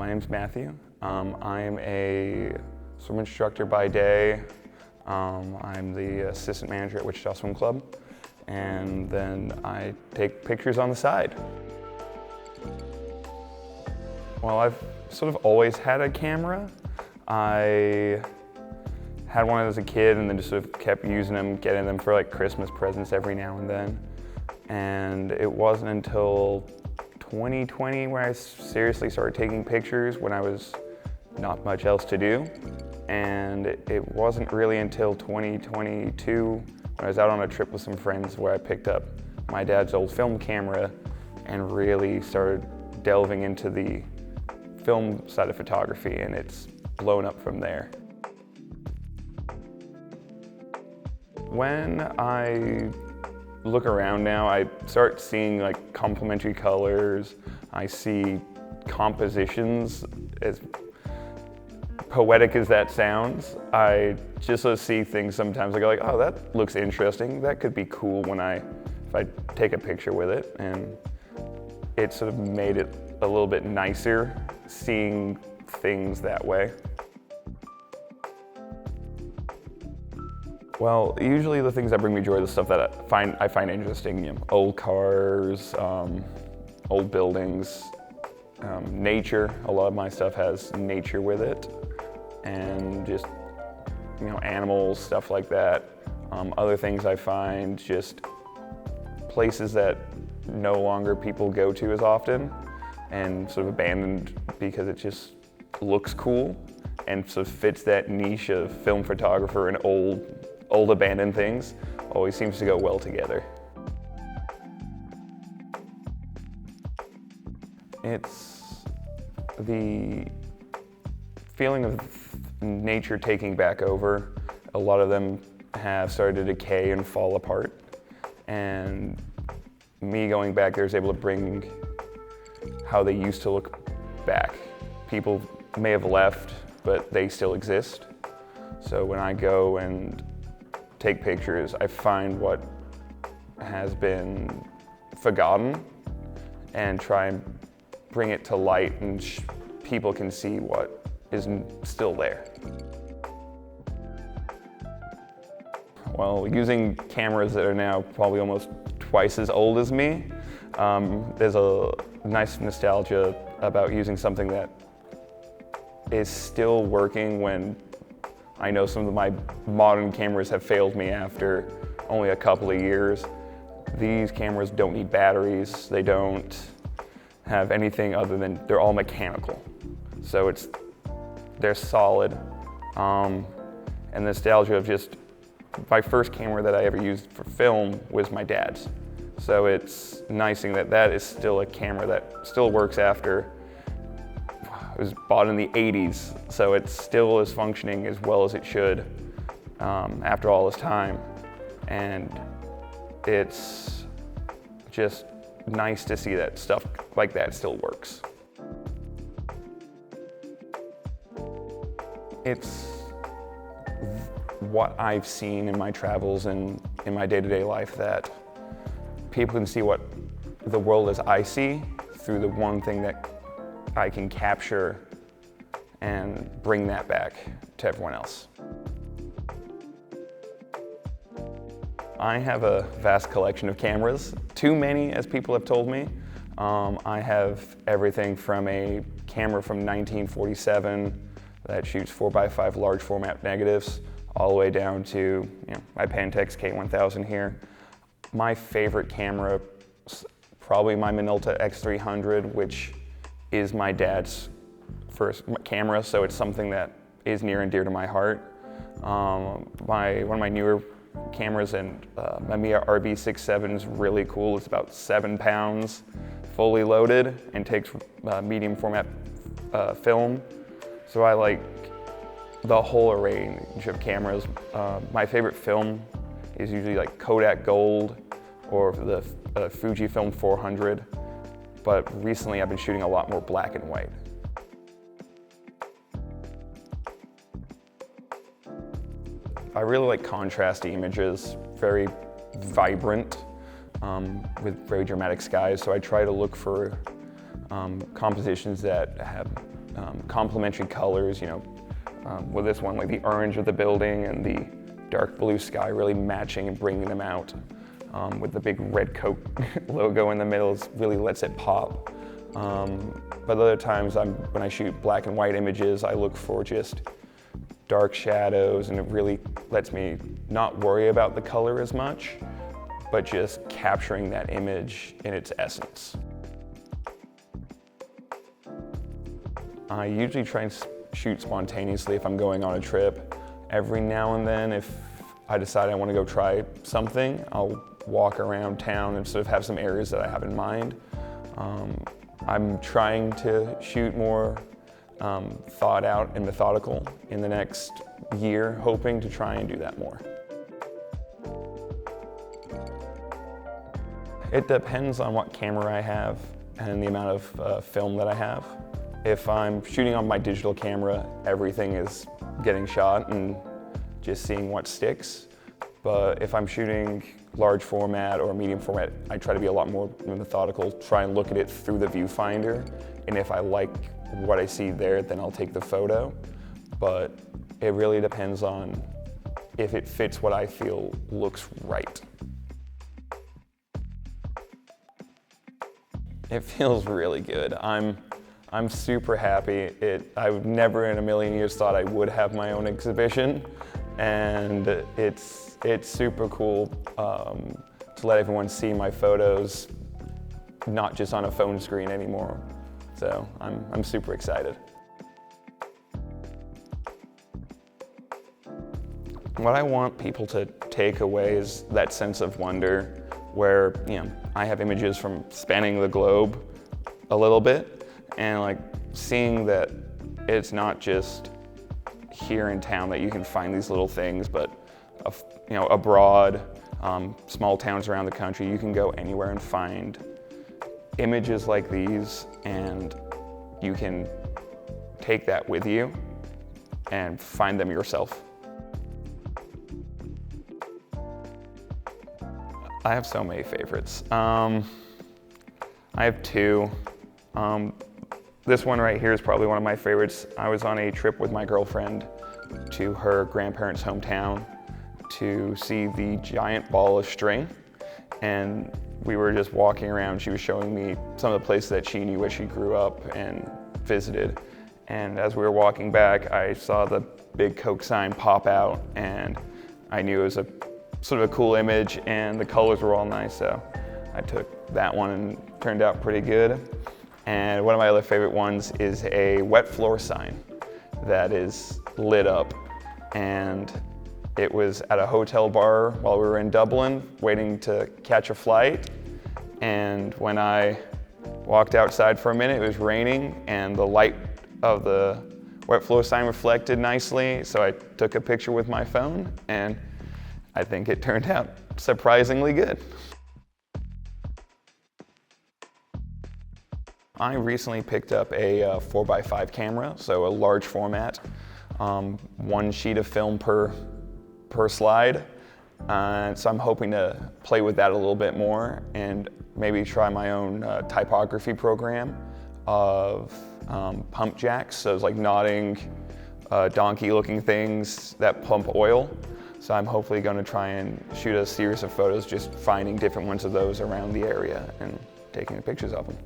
My name's Matthew. I'm a swim instructor by day. I'm the assistant manager at Wichita Swim Club, and then I take pictures on the side. Well, I've sort of always had a camera. I had one as a kid and then just sort of kept using them, getting them for like Christmas presents every now and then. And it wasn't until 2020 where I seriously started taking pictures when I was not much else to do. And it wasn't really until 2022 when I was out on a trip with some friends where I picked up my dad's old film camera and really started delving into the film side of photography, and it's blown up from there. When I look around now, I start seeing like complementary colors. I see compositions, as poetic as that sounds. I just sort of see things sometimes. I go like, oh, that looks interesting. That could be cool if I take a picture with it. And it sort of made it a little bit nicer seeing things that way. Well, usually the things that bring me joy are the stuff that I find interesting. You know, old cars, old buildings, nature. A lot of my stuff has nature with it, and just animals, stuff like that. Other things I find just places that no longer people go to as often, and sort of abandoned because it just looks cool and sort of fits that niche of film photographer and old abandoned things. Always seems to go well together. It's the feeling of nature taking back over. A lot of them have started to decay and fall apart, and me going back there is able to bring how they used to look back. People may have left, but they still exist. So when I go and take pictures, I find what has been forgotten and try and bring it to light, and people can see what is still there. Well, using cameras that are now probably almost twice as old as me, there's a nice nostalgia about using something that is still working when I know some of my modern cameras have failed me after only a couple of years. These cameras don't need batteries. They don't have anything other than, they're all mechanical. So they're solid. And the nostalgia of just, my first camera that I ever used for film was my dad's. So it's nice that is still a camera that still works after. It was bought in the 80s, so it still is functioning as well as it should after all this time. And it's just nice to see that stuff like that still works. It's what I've seen in my travels and in my day-to-day life, that people can see what the world as I see through the one thing that I can capture and bring that back to everyone else. I have a vast collection of cameras, too many as people have told me. I have everything from a camera from 1947 that shoots 4x5 large format negatives, all the way down to my Pentax K1000 here. My favorite camera, probably my Minolta X300, which is my dad's first camera, so it's something that is near and dear to my heart. One of my newer cameras, and my Mamiya RB67 is really cool. It's about 7 pounds, fully loaded, and takes medium format film. So I like the whole range of cameras. My favorite film is usually like Kodak Gold or the Fujifilm 400. But recently I've been shooting a lot more black and white. I really like contrasty images, very vibrant, with very dramatic skies. So I try to look for compositions that have complementary colors, with this one, like the orange of the building and the dark blue sky really matching and bringing them out. With the big red Coke logo in the middle, it really lets it pop. But other times when I shoot black and white images, I look for just dark shadows, and it really lets me not worry about the color as much, but just capturing that image in its essence. I usually try and shoot spontaneously if I'm going on a trip. Every now and then, if I decide I want to go try something, I'll walk around town and sort of have some areas that I have in mind. I'm trying to shoot more thought out and methodical in the next year, hoping to try and do that more. It depends on what camera I have and the amount of film that I have. If I'm shooting on my digital camera, everything is getting shot and just seeing what sticks. But if I'm shooting large format or medium format, I try to be a lot more methodical, try and look at it through the viewfinder. And if I like what I see there, then I'll take the photo. But it really depends on if it fits what I feel looks right. It feels really good. I'm super happy. I would never in a million years thought I would have my own exhibition, and it's super cool to let everyone see my photos, not just on a phone screen anymore. So I'm super excited. What I want people to take away is that sense of wonder, where I have images from spanning the globe a little bit, and like seeing that it's not just here in town that you can find these little things, but abroad, small towns around the country, you can go anywhere and find images like these, and you can take that with you and find them yourself. I have so many favorites. I have two. This one right here is probably one of my favorites. I was on a trip with my girlfriend to her grandparents' hometown to see the giant ball of string, and we were just walking around. She was showing me some of the places that she knew where she grew up and visited. And as we were walking back, I saw the big Coke sign pop out, and I knew it was a sort of a cool image, and the colors were all nice, so I took that one and it turned out pretty good. And one of my other favorite ones is a wet floor sign that is lit up, and it was at a hotel bar while we were in Dublin waiting to catch a flight. And when I walked outside for a minute, it was raining, and the light of the wet floor sign reflected nicely, so I took a picture with my phone, and I think it turned out surprisingly good. I recently picked up a 4x5 camera, so a large format, one sheet of film per slide. So I'm hoping to play with that a little bit more and maybe try my own typography program of pump jacks. So it's like nodding, donkey-looking things that pump oil. So I'm hopefully going to try and shoot a series of photos, just finding different ones of those around the area and taking pictures of them.